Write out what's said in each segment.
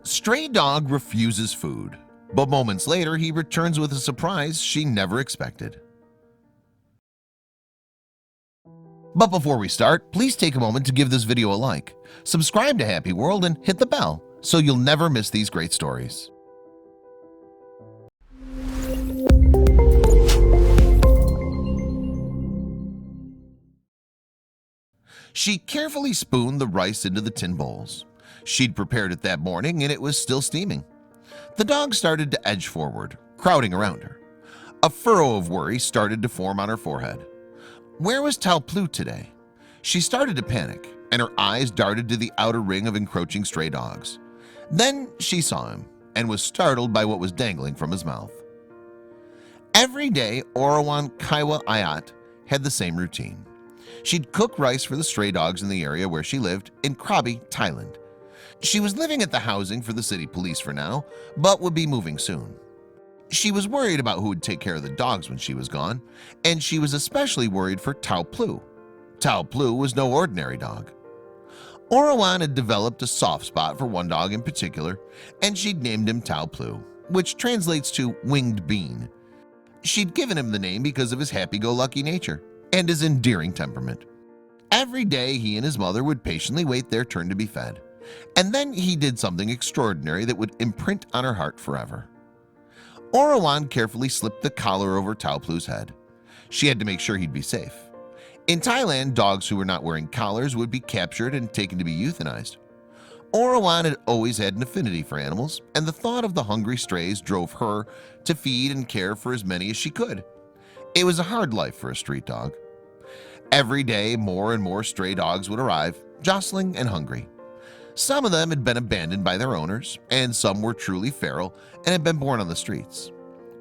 Stray dog refuses food, but moments later he returns with a surprise she never expected. But before we start, please take a moment to give this video a like, subscribe to Happy World, and hit the bell so you'll never miss these great stories. She carefully spooned the rice into the tin bowls. She'd prepared it that morning and it was still steaming. The dog started to edge forward, crowding around her. A furrow of worry started to form on her forehead. Where was Tua Plu today? She started to panic, and her eyes darted to the outer ring of encroaching stray dogs. Then she saw him and was startled by what was dangling from his mouth. Every day, yUyJfq had the same routine. She'd cook rice for the stray dogs in the area where she lived in Krabi, Thailand. She was living at the housing for the city police for now, but would be moving soon. She was worried about who would take care of the dogs when she was gone, and she was especially worried for Tua Plu. Tua Plu was no ordinary dog. Orawan had developed a soft spot for one dog in particular, and she'd named him Tua Plu, which translates to winged bean. She'd given him the name because of his happy-go-lucky nature and his endearing temperament. Every day he and his mother would patiently wait their turn to be fed, and then he did something extraordinary that would imprint on her heart forever. Orawan carefully slipped the collar over Tua Plu's head. She had to make sure he'd be safe. In Thailand, dogs who were not wearing collars would be captured and taken to be euthanized. Orawan had always had an affinity for animals, and the thought of the hungry strays drove her to feed and care for as many as she could. It was a hard life for a street dog. Every day, more and more stray dogs would arrive, jostling and hungry. Some of them had been abandoned by their owners, and some were truly feral and had been born on the streets.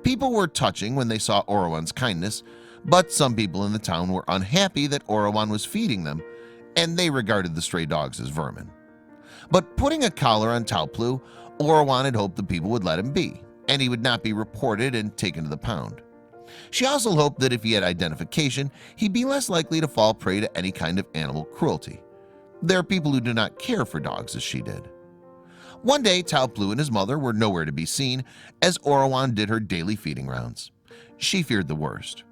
People were touching when they saw Orawan's kindness, but some people in the town were unhappy that Orawan was feeding them, and they regarded the stray dogs as vermin. But putting a collar on Tua Plu, Orawan had hoped the people would let him be, and he would not be reported and taken to the pound. She also hoped that if he had identification, he'd be less likely to fall prey to any kind of animal cruelty. There are people who do not care for dogs as she did. One day, Tua Plu and his mother were nowhere to be seen as Orawan did her daily feeding rounds. She feared the worst.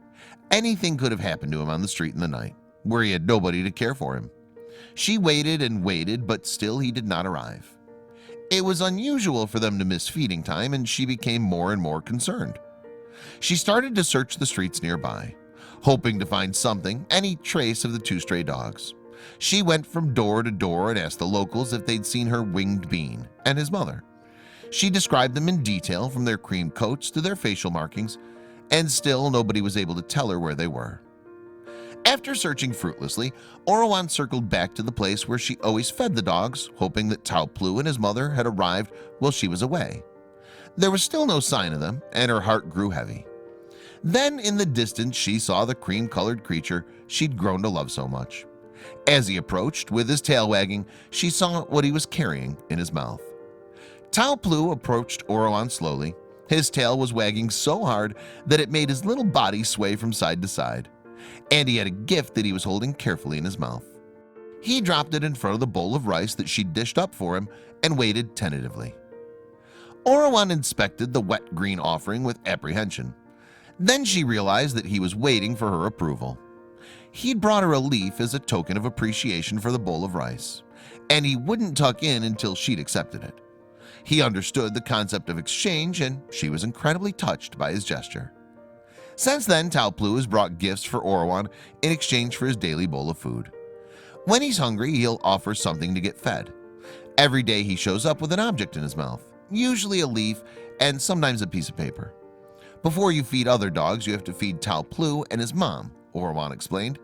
Anything could have happened to him on the street in the night, where he had nobody to care for him. She waited and waited, but still he did not arrive. It was unusual for them to miss feeding time, and she became more and more concerned. She started to search the streets nearby, hoping to find something, any trace of the two stray dogs. She went from door to door and asked the locals if they'd seen her winged bean and his mother. She described them in detail, from their cream coats to their facial markings, and still nobody was able to tell her where they were. After searching fruitlessly, Orawan circled back to the place where she always fed the dogs, hoping that Tua Plu and his mother had arrived while she was away. There was still no sign of them, and her heart grew heavy. Then in the distance she saw the cream-colored creature she'd grown to love so much. As he approached, with his tail wagging, she saw what he was carrying in his mouth. Tua Plu approached Orawan slowly. His tail was wagging so hard that it made his little body sway from side to side, and he had a gift that he was holding carefully in his mouth. He dropped it in front of the bowl of rice that she'd dished up for him and waited tentatively. Orawan inspected the wet green offering with apprehension. Then she realized that he was waiting for her approval. He'd brought her a leaf as a token of appreciation for the bowl of rice, and he wouldn't tuck in until she'd accepted it. He understood the concept of exchange, and she was incredibly touched by his gesture. Since then, Tua Plu has brought gifts for Orawan in exchange for his daily bowl of food. When he's hungry, he'll offer something to get fed. Every day he shows up with an object in his mouth, usually a leaf and sometimes a piece of paper. Before you feed other dogs, you have to feed Tua Plu and his mom, Orawan explained.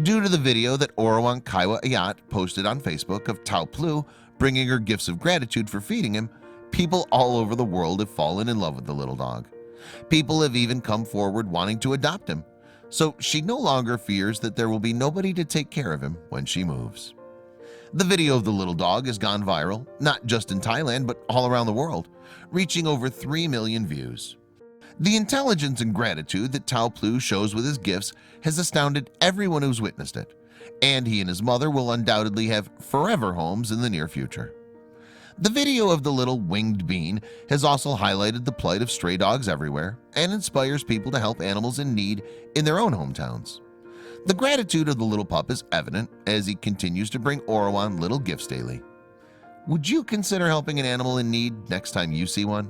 Due to the video that yUyJfq posted on Facebook of Tua Plu bringing her gifts of gratitude for feeding him, people all over the world have fallen in love with the little dog. People have even come forward wanting to adopt him, so she no longer fears that there will be nobody to take care of him when she moves. The video of the little dog has gone viral, not just in Thailand but all around the world, reaching over 3 million views. The intelligence and gratitude that Tua Plu shows with his gifts has astounded everyone who's witnessed it, and he and his mother will undoubtedly have forever homes in the near future. The video of the little winged bean has also highlighted the plight of stray dogs everywhere and inspires people to help animals in need in their own hometowns. The gratitude of the little pup is evident as he continues to bring Orwan little gifts daily. Would you consider helping an animal in need next time you see one?